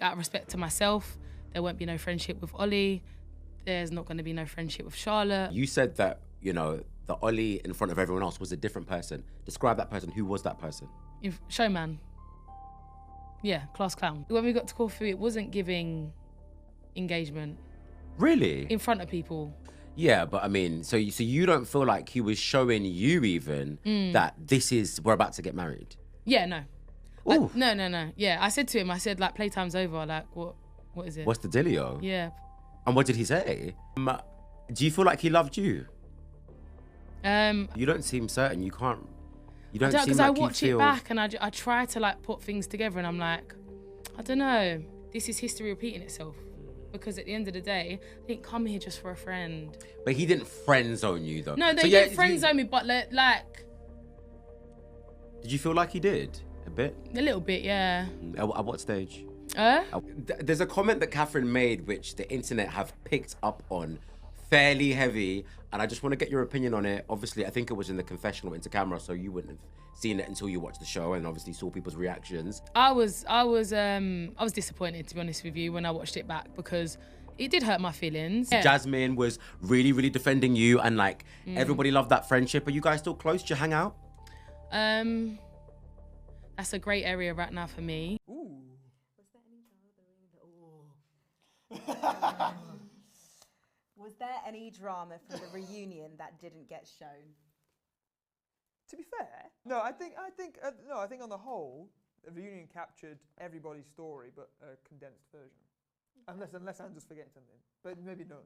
out of respect to myself, there won't be no friendship with Ollie. There's not going to be no friendship with Charlotte. You said that, you know, the Ollie in front of everyone else was a different person. Describe that person. Who was that person? Showman. Yeah, class clown. When we got to Corfu, it wasn't giving engagement. Really? In front of people. Yeah, but I mean, so you don't feel like he was showing you even that we're about to get married? Yeah, no. Like, no. Yeah, I said to him, like, playtime's over. Like, what is it? What's the dealio? Yeah. And what did he say? Do you feel like he loved you? You don't seem certain. You don't seem like you feel... Because I watch it back and I try to, like, put things together and I'm like, I don't know. This is history repeating itself. Because at the end of the day, I didn't come here just for a friend. But he didn't friend zone you, though. No, they didn't friend zone me, but, like... Did you feel like he did? A bit? A little bit, yeah. At what stage? There's a comment that Catherine made which the internet have picked up on fairly heavy, and I just want to get your opinion on it. Obviously, I think it was in the confessional into camera, so you wouldn't have seen it until you watched the show and obviously saw people's reactions. I was disappointed, to be honest with you, when I watched it back because it did hurt my feelings. Yeah. Jasmine was really, really defending you, and like everybody loved that friendship. Are you guys still close? Do you hang out? That's a great area right now for me. Ooh. Was there any drama from the reunion that didn't get shown? To be fair, no, I think on the whole, the reunion captured everybody's story, but a condensed version. Unless I'm just forgetting something, but maybe no.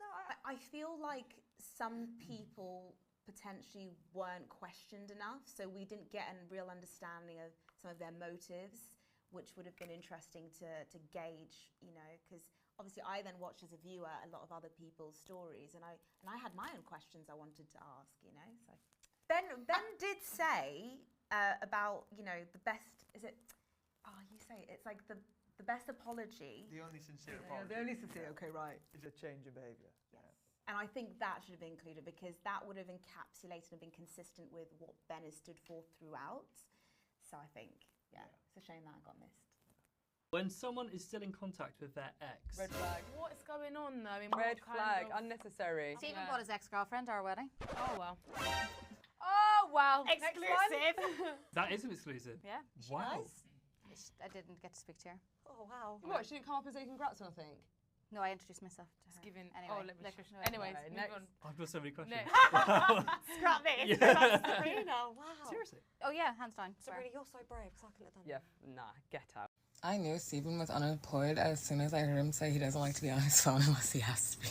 No, I feel like some people potentially weren't questioned enough, so we didn't get a real understanding of some of their motives, which would have been interesting to gauge, you know, because obviously I then watched as a viewer a lot of other people's stories, and I had my own questions I wanted to ask, you know. So Ben did say about, you know, the best, is it? Oh, you say it, it's like the best apology. The only sincere apology. The only sincere. Okay, right. Is a change in behaviour. Yes. And I think that should have been included because that would have encapsulated and been consistent with what Ben has stood for throughout. So I think, yeah, it's a shame that got missed. When someone is still in contact with their ex... Red flag. What's going on though? Red flag, unnecessary. Stephen bought his ex-girlfriend to our wedding. Oh well. Oh well. Exclusive. That is an exclusive? Yeah. Wow. I didn't get to speak to her. Oh wow. What, she didn't come up and say congrats or nothing? No, I introduced myself to her. Giving. Anyway, Oh, anyways, next. move on. I've got so many questions. Scrap this. Yeah. Sabrina, wow. Seriously? Oh yeah, hands down. Sabrina, you're so brave because I couldn't have done that. Yeah, nah, get out. I knew Stephen was unemployed as soon as I heard him say he doesn't like to be on his phone unless he has to be.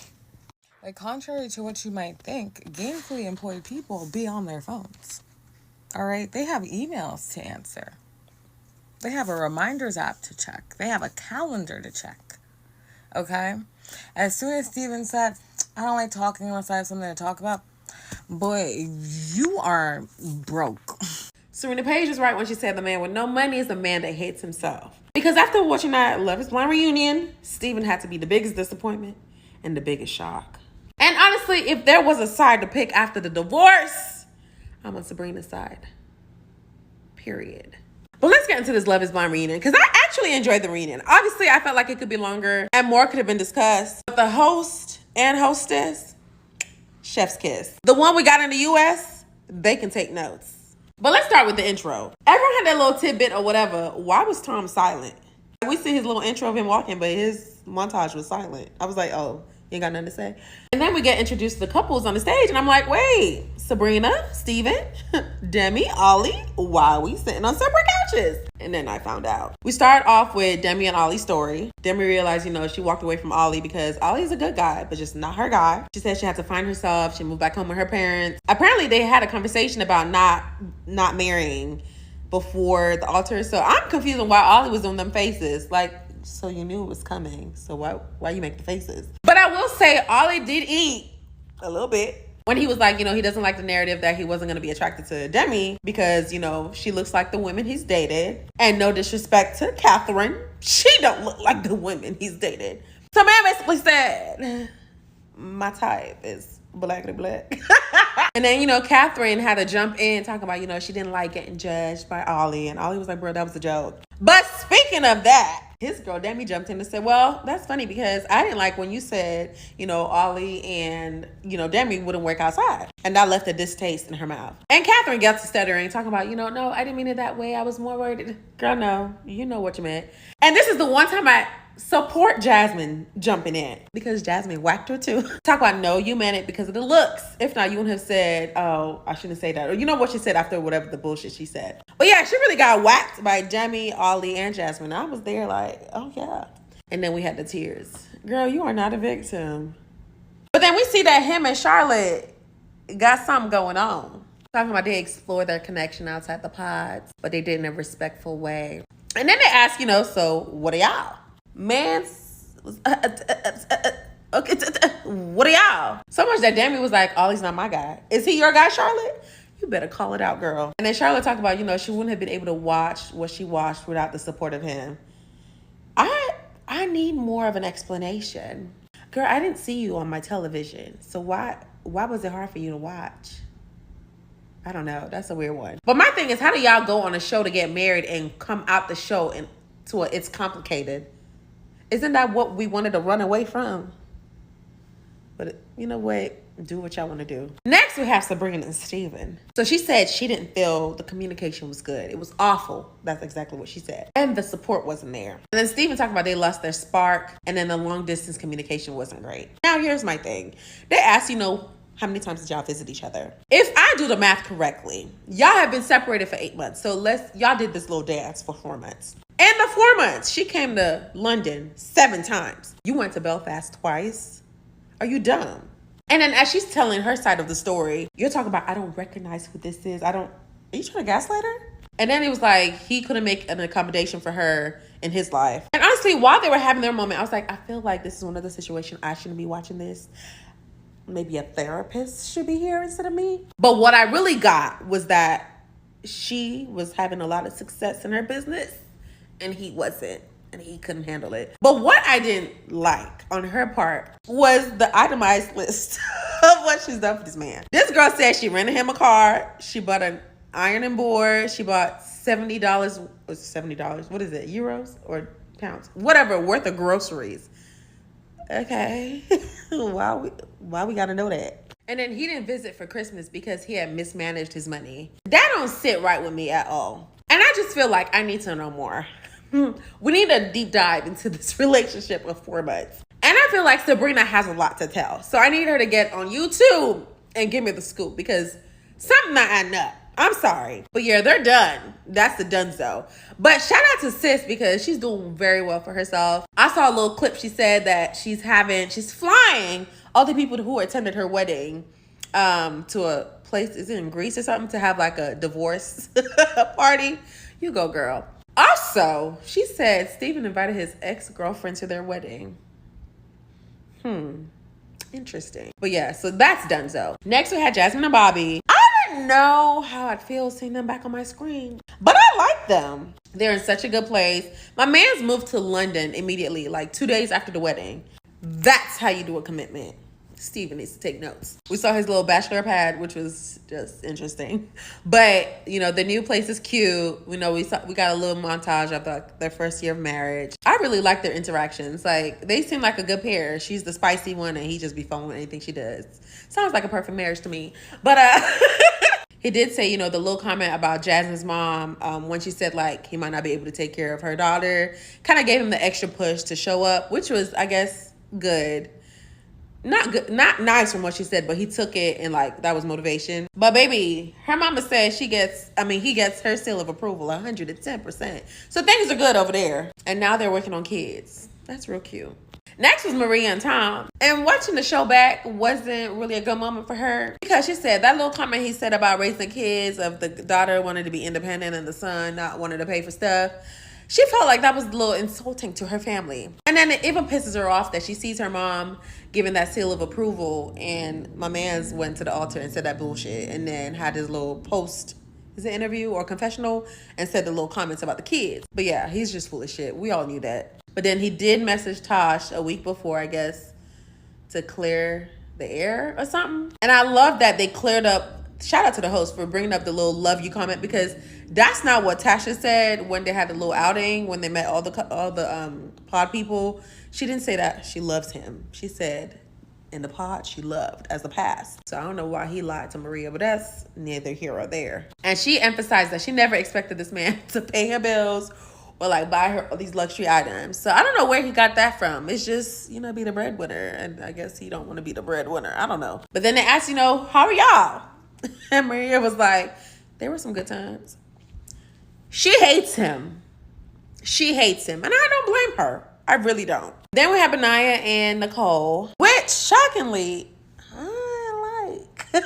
Like, contrary to what you might think, gainfully employed people be on their phones. All right? They have emails to answer. They have a reminders app to check. They have a calendar to check. Okay? As soon as Stephen said, I don't like talking unless I have something to talk about, boy, you are broke. Serena Page was right when she said the man with no money is the man that hates himself. Because after watching that Love is Blind reunion, Stephen had to be the biggest disappointment and the biggest shock. And honestly, if there was a side to pick after the divorce, I'm on Sabrina's side. Period. But let's get into this Love is Blind reunion, because I actually enjoyed the reunion. Obviously, I felt like it could be longer and more could have been discussed. But the host and hostess, chef's kiss. The one we got in the US, they can take notes. But let's start with the intro. Everyone had that little tidbit or whatever. Why was Tom silent? We see his little intro of him walking, but his montage was silent. I was like, oh, you ain't got nothing to say? And then we get introduced to the couples on the stage, and I'm like, wait, Sabrina, Steven, Demi, Ollie, why are we sitting on separate couches? And then I found out. We start off with Demi and Ollie's story. Demi realized, you know, she walked away from Ollie because Ollie's a good guy, but just not her guy. She said she had to find herself. She moved back home with her parents. Apparently, they had a conversation about not marrying before the altar. So I'm confused on why Ollie was doing them faces. Like, so you knew it was coming. So why you make the faces? But I will say Ollie did eat a little bit. When he was like, you know, he doesn't like the narrative that he wasn't going to be attracted to Demi because, you know, she looks like the women he's dated. And no disrespect to Catherine, she don't look like the women he's dated. So man basically said, my type is blackity black. And then, you know, Catherine had to jump in talking about, you know, she didn't like getting judged by Ollie. And Ollie was like, bro, that was a joke. But speaking of that, His girl, Demi, jumped in and said, well, that's funny because I didn't like when you said, Ollie and, Demi wouldn't work outside. And that left a distaste in her mouth. And Catherine got to stuttering, talking about, no, I didn't mean it that way. I was more worried. Girl, no, you know what you meant. And this is the one time I support Jasmine jumping in because Jasmine whacked her too. Talk about, no, you meant it because of the looks. If not, you wouldn't have said, oh, I shouldn't say that. Or you know what she said after whatever the bullshit she said. But yeah, she really got whacked by Demi, Ollie, and Jasmine. I was there like, oh yeah. And then we had the tears. Girl, you are not a victim. But then we see that him and Charlotte got something going on. Talking about they explore their connection outside the pods, but they did it in a respectful way. And then they ask, so what are y'all? Okay, what are y'all? So much that Demi was like, Ollie's not my guy. Is he your guy, Charlotte? You better call it out, girl. And then Charlotte talked about, she wouldn't have been able to watch what she watched without the support of him. I need more of an explanation. Girl, I didn't see you on my television. So why was it hard for you to watch? I don't know. That's a weird one. But my thing is, how do y'all go on a show to get married and come out the show into it's complicated? Isn't that what we wanted to run away from? But you know what? Do what y'all want to do. Next, we have Sabrina and Steven. So she said she didn't feel the communication was good. It was awful. That's exactly what she said. And the support wasn't there. And then Steven talked about they lost their spark. And then the long distance communication wasn't great. Now, here's my thing. They asked, how many times did y'all visit each other? If I do the math correctly, y'all have been separated for 8 months. So y'all did this little dance for 4 months. In the 4 months, she came to London 7 times. You went to Belfast twice. Are you dumb? And then as she's telling her side of the story, you're talking about, I don't recognize who this is. Are you trying to gaslight her? And then it was like, he couldn't make an accommodation for her in his life. And honestly, while they were having their moment, I was like, I feel like this is one of the situations I shouldn't be watching this. Maybe a therapist should be here instead of me. But what I really got was that she was having a lot of success in her business and he wasn't. And he couldn't handle it. But what I didn't like on her part was the itemized list of what she's done for this man. This girl said she rented him a car. She bought an ironing board. She bought $70. $70. What is it? Euros or pounds? Whatever, worth of groceries. Okay. Why we gotta know that? And then he didn't visit for Christmas because he had mismanaged his money. That don't sit right with me at all. And I just feel like I need to know more. We need a deep dive into this relationship of 4 months. And I feel like Sabrina has a lot to tell. So I need her to get on YouTube and give me the scoop because something not adding up. I'm sorry. But yeah, they're done. That's the donezo. But shout out to Sis because she's doing very well for herself. I saw a little clip. She said that she's flying all the people who attended her wedding to a place, is it in Greece or something, to have like a divorce party. You go, girl. Also, she said Steven invited his ex-girlfriend to their wedding. Interesting. But yeah, so that's donezo. Next, we had Jasmine and Bobby. I didn't know how I'd feel seeing them back on my screen, but I like them. They're in such a good place. My man's moved to London immediately, like 2 days after the wedding. That's how you do a commitment. Steven needs to take notes. We saw his little bachelor pad, which was just interesting. But, the new place is cute. We got a little montage of their first year of marriage. I really like their interactions. Like, they seem like a good pair. She's the spicy one, and he just be following anything she does. Sounds like a perfect marriage to me. But, he did say, the little comment about Jasmine's mom, when she said, like, he might not be able to take care of her daughter, kind of gave him the extra push to show up, which was, I guess, good. Not good, not nice from what she said, but he took it and like that was motivation. But baby, her mama said he gets her seal of approval 110%. So things are good over there. And now they're working on kids. That's real cute. Next was Maria and Tom. And watching the show back wasn't really a good moment for her because she said that little comment he said about raising kids, of the daughter wanted to be independent and the son not wanting to pay for stuff. She felt like that was a little insulting to her family. And then it even pisses her off that she sees her mom giving that seal of approval and my man's went to the altar and said that bullshit and then had his little post, is it interview or confessional, and said the little comments about the kids. But yeah, he's just full of shit. We all knew that. But then he did message Tosh a week before, I guess, to clear the air or something. And I love that they cleared up shout out to the host for bringing up the little love you comment, because that's not what Tasha said when they had the little outing, when they met all the pod people. She didn't say that she loves him. She said in the pod she loved as a past. So I don't know why he lied to Maria, but that's neither here or there. And she emphasized that she never expected this man to pay her bills or like buy her all these luxury items. So I don't know where he got that from. It's just, you know, be the breadwinner. And I guess he don't want to be the breadwinner. I don't know. But then they asked, you know, how are y'all? And Maria was like, there were some good times. She hates him. She hates him. And I don't blame her. I really don't. Then we have Benaya and Nicole, which shockingly, I like.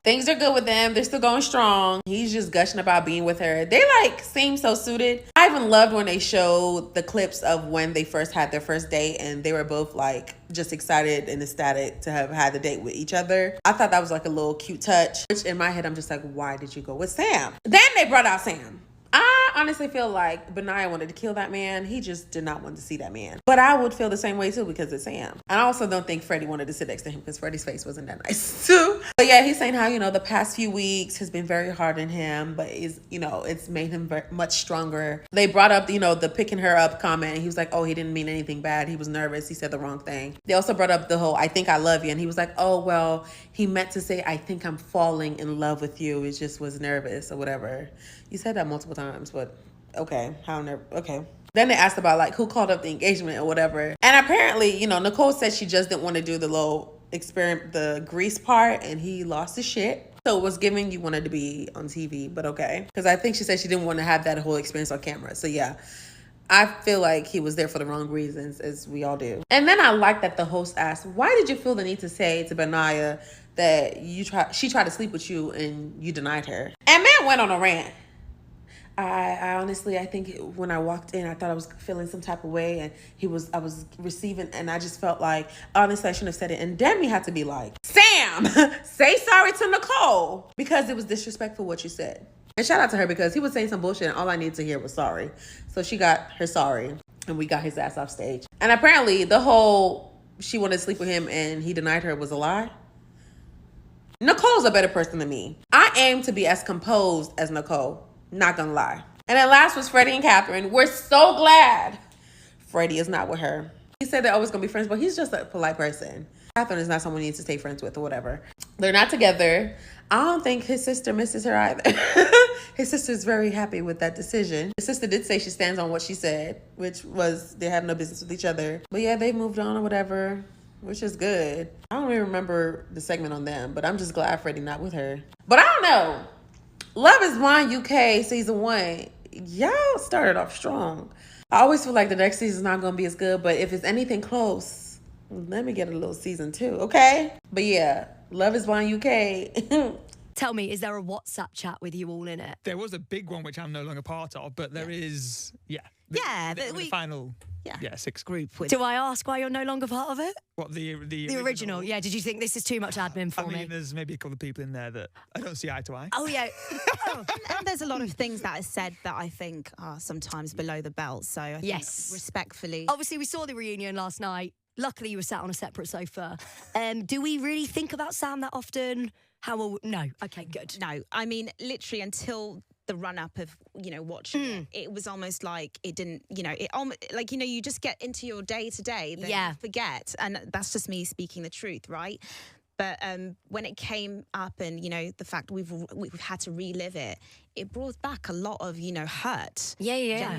Things are good with them. They're still going strong. He's just gushing about being with her. They like seem so suited. I even loved when they showed the clips of when they first had their first date and they were both like just excited and ecstatic to have had the date with each other. I thought that was like a little cute touch, which in my head, I'm just like, why did you go with Sam? Then they brought out Sam. I honestly feel like Benaya wanted to kill that man. He just did not want to see that man. But I would feel the same way too because it's Sam. And I also don't think Freddie wanted to sit next to him because Freddie's face wasn't that nice too. But yeah, he's saying how, you know, the past few weeks has been very hard on him, but is, you know, it's made him much stronger. They brought up, you know, the picking her up comment. And he was like, oh, he didn't mean anything bad. He was nervous. He said the wrong thing. They also brought up the whole, I think I love you. And he was like, oh, well, he meant to say, I think I'm falling in love with you. It just was nervous or whatever. You said that multiple times, but okay, okay. Then they asked about like who called up the engagement or whatever. And apparently, you know, Nicole said she just didn't want to do the little experiment, the grease part, and he lost his shit. So it was giving you wanted to be on TV, but okay. Because I think she said she didn't want to have that whole experience on camera. So yeah, I feel like he was there for the wrong reasons, as we all do. And then I like that the host asked, why did you feel the need to say to Benaya that she tried to sleep with you and you denied her? And man went on a rant. I honestly, I think when I walked in, I thought I was feeling some type of way, and I was receiving, and I just felt like, honestly, I shouldn't have said it. And Demi had to be like, Sam, say sorry to Nicole, because it was disrespectful what you said. And shout out to her, because he was saying some bullshit, and all I needed to hear was sorry. So she got her sorry, and we got his ass off stage. And apparently, the whole she wanted to sleep with him and he denied her was a lie. Nicole's a better person than me. I aim to be as composed as Nicole. Not gonna lie. And then last was Freddie and Catherine. We're so glad Freddie is not with her. He said they're always gonna be friends, but he's just a polite person. Catherine is not someone you need to stay friends with or whatever. They're not together. I don't think his sister misses her either. His sister's very happy with that decision. His sister did say she stands on what she said, which was they have no business with each other. But yeah, they moved on or whatever, which is good. I don't even remember the segment on them, but I'm just glad Freddie not with her. But I don't know. Love is Blind UK season 1. Y'all started off strong. I always feel like the next season's not going to be as good, but if it's anything close, let me get a little season 2, okay? But yeah, Love is Blind UK. Tell me, is there a WhatsApp chat with you all in it? There was a big one which I'm no longer part of, but there is, the final... Yeah, 6 group. Do I ask why you're no longer part of it? What, the original? Yeah, did you think this is too much admin for me? I mean, there's maybe a couple of people in there that I don't see eye to eye. Oh, yeah. And there's a lot of things that are said that I think are sometimes below the belt. So I think respectfully. Obviously, we saw the reunion last night. Luckily, you were sat on a separate sofa. Do we really think about Sam that often? No. Okay, good. No, I mean, literally until the run-up of, watching it was almost like it didn't, you just get into your day-to-day, then you forget. And that's just me speaking the truth, right? But when it came up and, the fact we've had to relive it, it brought back a lot of, hurt. Yeah.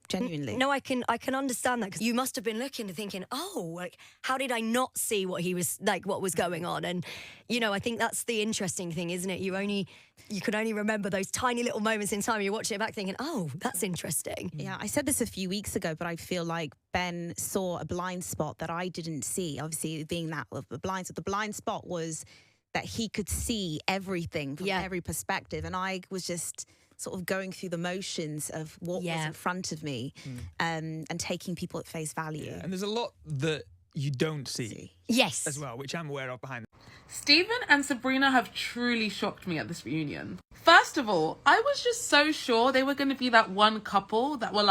Genuinely. No, I can understand that, because you must have been looking and thinking, how did I not see what he was, what was going on? And, I think that's the interesting thing, isn't it? You can only remember those tiny little moments in time. You watch it back thinking, oh, that's interesting. Yeah, I said this a few weeks ago, but I feel like Ben saw a blind spot that I didn't see. Obviously, being that of the blind spot. The blind spot was that he could see everything from every perspective. And I was just sort of going through the motions of what was in front of me and taking people at face value. Yeah. And there's a lot that you don't see. Yes. As well, which I'm aware of behind. Steven and Sabrina have truly shocked me at this reunion. First of all, I was just so sure they were going to be that one couple that were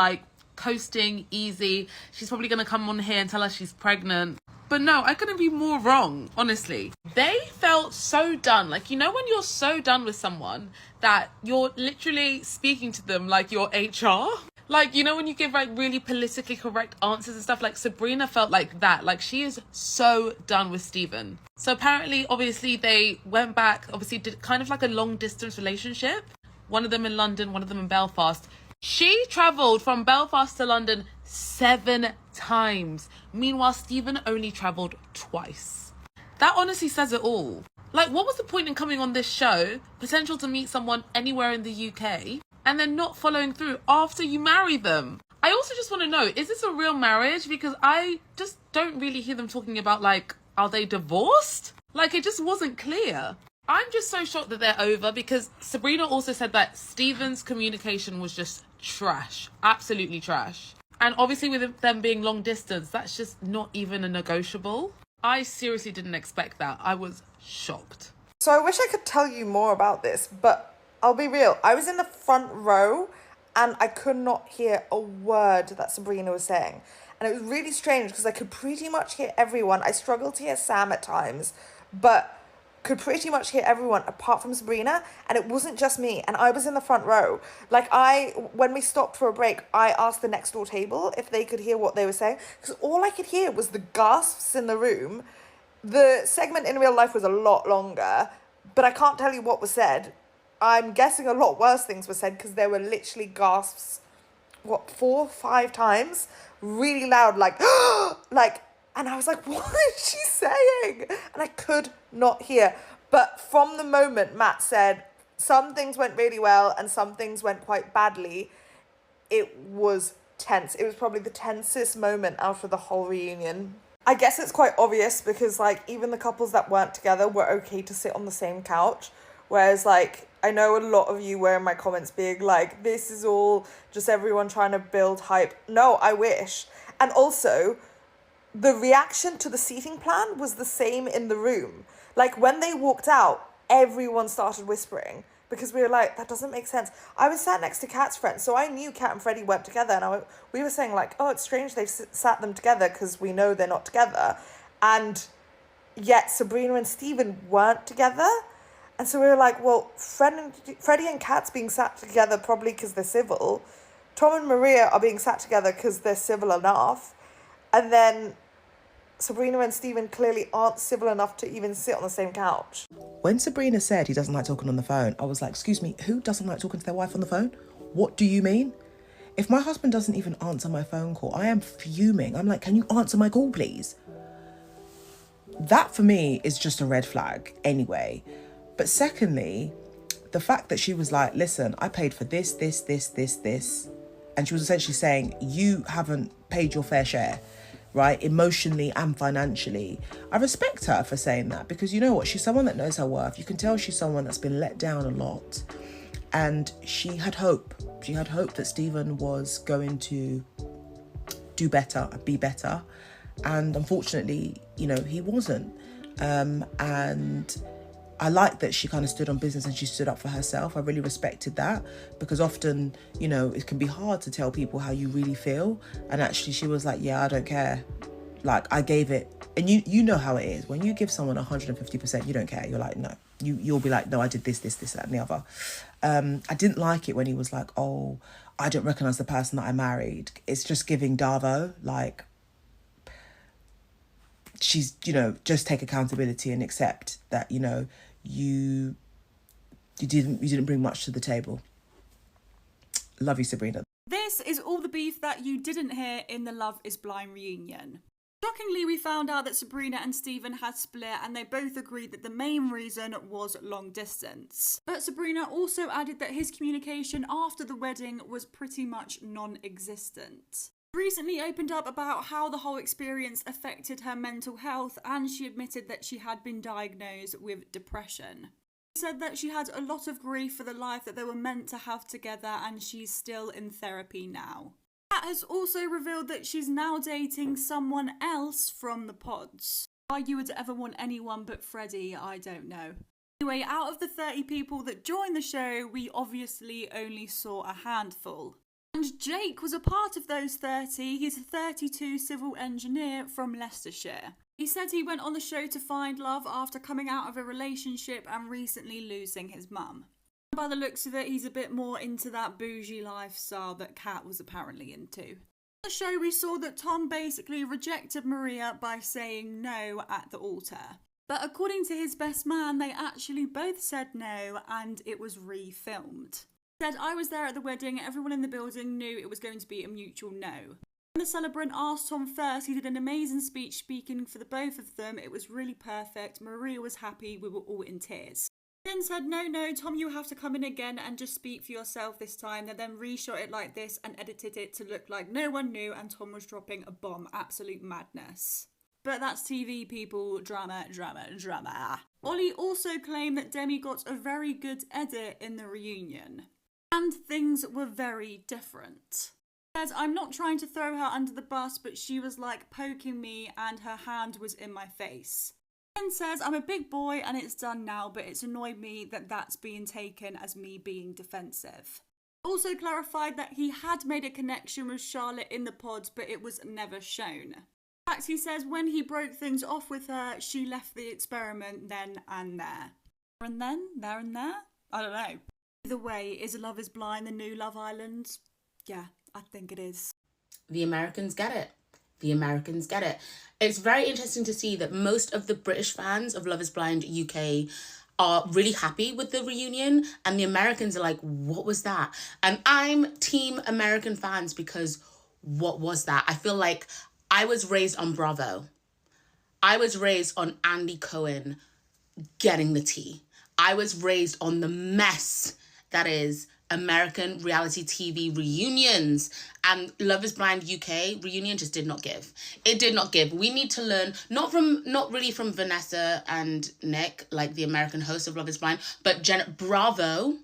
coasting, easy. She's probably going to come on here and tell us she's pregnant. But no, I couldn't be more wrong, honestly. They felt so done. Like, you know when you're so done with someone that you're literally speaking to them like you're HR? Like, you know when you give like really politically correct answers and stuff? Like Sabrina felt like that. Like she is so done with Steven. So apparently, obviously, they went back, obviously did kind of like a long distance relationship. One of them in London, one of them in Belfast. She travelled from Belfast to London 7 times. Meanwhile, Steven only travelled twice. That honestly says it all. Like, what was the point in coming on this show, potential to meet someone anywhere in the UK, and then not following through after you marry them? I also just want to know, is this a real marriage? Because I just don't really hear them talking about, like, are they divorced? Like, it just wasn't clear. I'm just so shocked that they're over because Sabrina also said that Steven's communication was just trash. Absolutely trash. And obviously with them being long distance, that's just not even a negotiable. I seriously didn't expect that. I was shocked. So I wish I could tell you more about this, but I'll be real. I was in the front row and I could not hear a word that Sabrina was saying. And it was really strange because I could pretty much hear everyone. I struggled to hear Sam at times, but could pretty much hear everyone apart from Sabrina, and it wasn't just me, and I was in the front row. Like, when we stopped for a break, I asked the next door table if they could hear what they were saying, because all I could hear was the gasps in the room. The segment in real life was a lot longer, but I can't tell you what was said. I'm guessing a lot worse things were said, because there were literally gasps, 4, 5 times, really loud, like, like, and I was like, what is she saying? And I could not hear. But from the moment Matt said some things went really well and some things went quite badly, it was tense. It was probably the tensest moment out of the whole reunion. I guess it's quite obvious because, like, even the couples that weren't together were okay to sit on the same couch. Whereas, like, I know a lot of you were in my comments being like, this is all just everyone trying to build hype. No, I wish. And also, the reaction to the seating plan was the same in the room. Like, when they walked out, everyone started whispering because we were like, that doesn't make sense. I was sat next to Kat's friend, so I knew Kat and Freddie weren't together, and we were saying, like, oh, it's strange they've sat them together because we know they're not together. And yet Sabrina and Steven weren't together. And so we were like, well, Freddie and Kat's being sat together probably because they're civil. Tom and Maria are being sat together because they're civil enough. And then Sabrina and Steven clearly aren't civil enough to even sit on the same couch. When Sabrina said he doesn't like talking on the phone, I was like, excuse me, who doesn't like talking to their wife on the phone? What do you mean? If my husband doesn't even answer my phone call, I am fuming. I'm like, can you answer my call, please? That for me is just a red flag anyway. But secondly, the fact that she was like, listen, I paid for this. And she was essentially saying, you haven't paid your fair share, right? Emotionally and financially. I respect her for saying that because you know what? She's someone that knows her worth. You can tell she's someone that's been let down a lot. And she had hope. She had hope that Steven was going to do better, be better. And unfortunately, you know, he wasn't. And I like that she kind of stood on business and she stood up for herself. I really respected that because often, you know, it can be hard to tell people how you really feel. And actually she was like, yeah, I don't care. Like, I gave it. And you know how it is. When you give someone 150%, you don't care. You're like, no. You'll be like, no, I did this, that, and the other. I didn't like it when he was like, oh, I don't recognise the person that I married. It's just giving Davo, like, she's, you know, just take accountability and accept that, you know, you didn't bring much to the table. Love you, Sabrina. This is all the beef that you didn't hear in the Love is Blind reunion. Shockingly, we found out that Sabrina and Steven had split and they both agreed that the main reason was long distance. But Sabrina also added that his communication after the wedding was pretty much non-existent. Recently opened up about how the whole experience affected her mental health, and she admitted that she had been diagnosed with depression. She said that she had a lot of grief for the life that they were meant to have together, and she's still in therapy now. Kat has also revealed that she's now dating someone else from the pods. Why you would ever want anyone but Freddie, I don't know. Anyway, out of the 30 people that joined the show, we obviously only saw a handful. And Jake was a part of those 30. He's a 32 civil engineer from Leicestershire. He said he went on the show to find love after coming out of a relationship and recently losing his mum. By the looks of it, he's a bit more into that bougie lifestyle that Kat was apparently into. On the show, we saw that Tom basically rejected Maria by saying no at the altar. But according to his best man, they actually both said no and it was re-filmed. He said, I was there at the wedding, everyone in the building knew it was going to be a mutual no. When the celebrant asked Tom first, he did an amazing speech speaking for the both of them. It was really perfect. Maria was happy, we were all in tears. Then said, no, Tom, you have to come in again and just speak for yourself this time. They then reshot it like this and edited it to look like no one knew and Tom was dropping a bomb. Absolute madness. But that's TV, people. Drama. Ollie also claimed that Demi got a very good edit in the reunion. And things were very different. He said, I'm not trying to throw her under the bus, but she was like poking me and her hand was in my face. Then says, I'm a big boy and it's done now, but it's annoyed me that that's being taken as me being defensive. Also clarified that he had made a connection with Charlotte in the pods, but it was never shown. In fact, he says when he broke things off with her, she left the experiment then and there. And then? There and there? I don't know. Either way, is Love is Blind the new Love Island? Yeah, I think it is. The Americans get it. The Americans get it. It's very interesting to see that most of the British fans of Love is Blind UK are really happy with the reunion and the Americans are like, what was that? And I'm team American fans because what was that? I feel like I was raised on Bravo. I was raised on Andy Cohen getting the tea. I was raised on the mess that is American reality TV reunions, and Love is Blind UK reunion just did not give. It did not give. We need to learn, not really from Vanessa and Nick, like the American hosts of Love is Blind, but Bravo,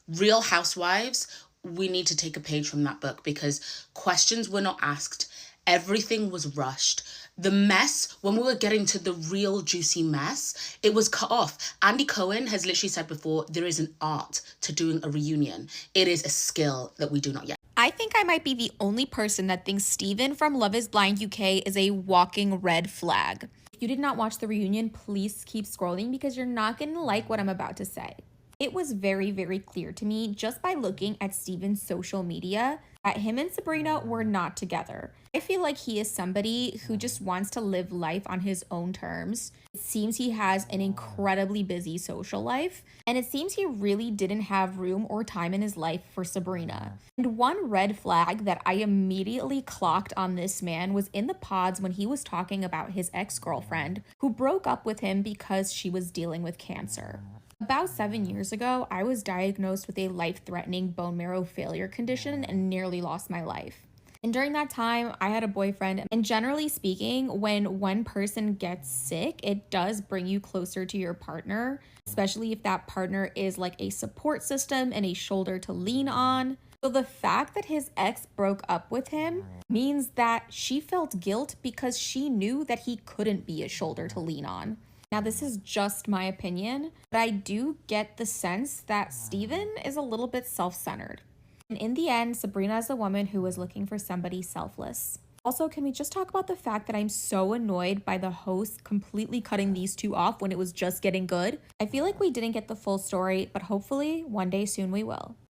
Real Housewives, we need to take a page from that book because questions were not asked. Everything was rushed. The mess, when we were getting to the real juicy mess, it was cut off. Andy Cohen has literally said before, there is an art to doing a reunion. It is a skill that we do not yet. I think I might be the only person that thinks Steven from Love is Blind UK is a walking red flag. If you did not watch the reunion, please keep scrolling because you're not going to like what I'm about to say. It was very, very clear to me just by looking at Steven's social media that him and Sabrina were not together. I feel like he is somebody who just wants to live life on his own terms. It seems he has an incredibly busy social life, and it seems he really didn't have room or time in his life for Sabrina. And one red flag that I immediately clocked on this man was in the pods when he was talking about his ex-girlfriend who broke up with him because she was dealing with cancer. About 7 years ago, I was diagnosed with a life-threatening bone marrow failure condition and nearly lost my life. And during that time, I had a boyfriend, and generally speaking, when one person gets sick, it does bring you closer to your partner, especially if that partner is like a support system and a shoulder to lean on. So the fact that his ex broke up with him means that she felt guilt because she knew that he couldn't be a shoulder to lean on. Now, this is just my opinion, but I do get the sense that Steven is a little bit self-centered. And in the end, Sabrina is a woman who was looking for somebody selfless. Also, can we just talk about the fact that I'm so annoyed by the host completely cutting these two off when it was just getting good? I feel like we didn't get the full story, but hopefully one day soon we will.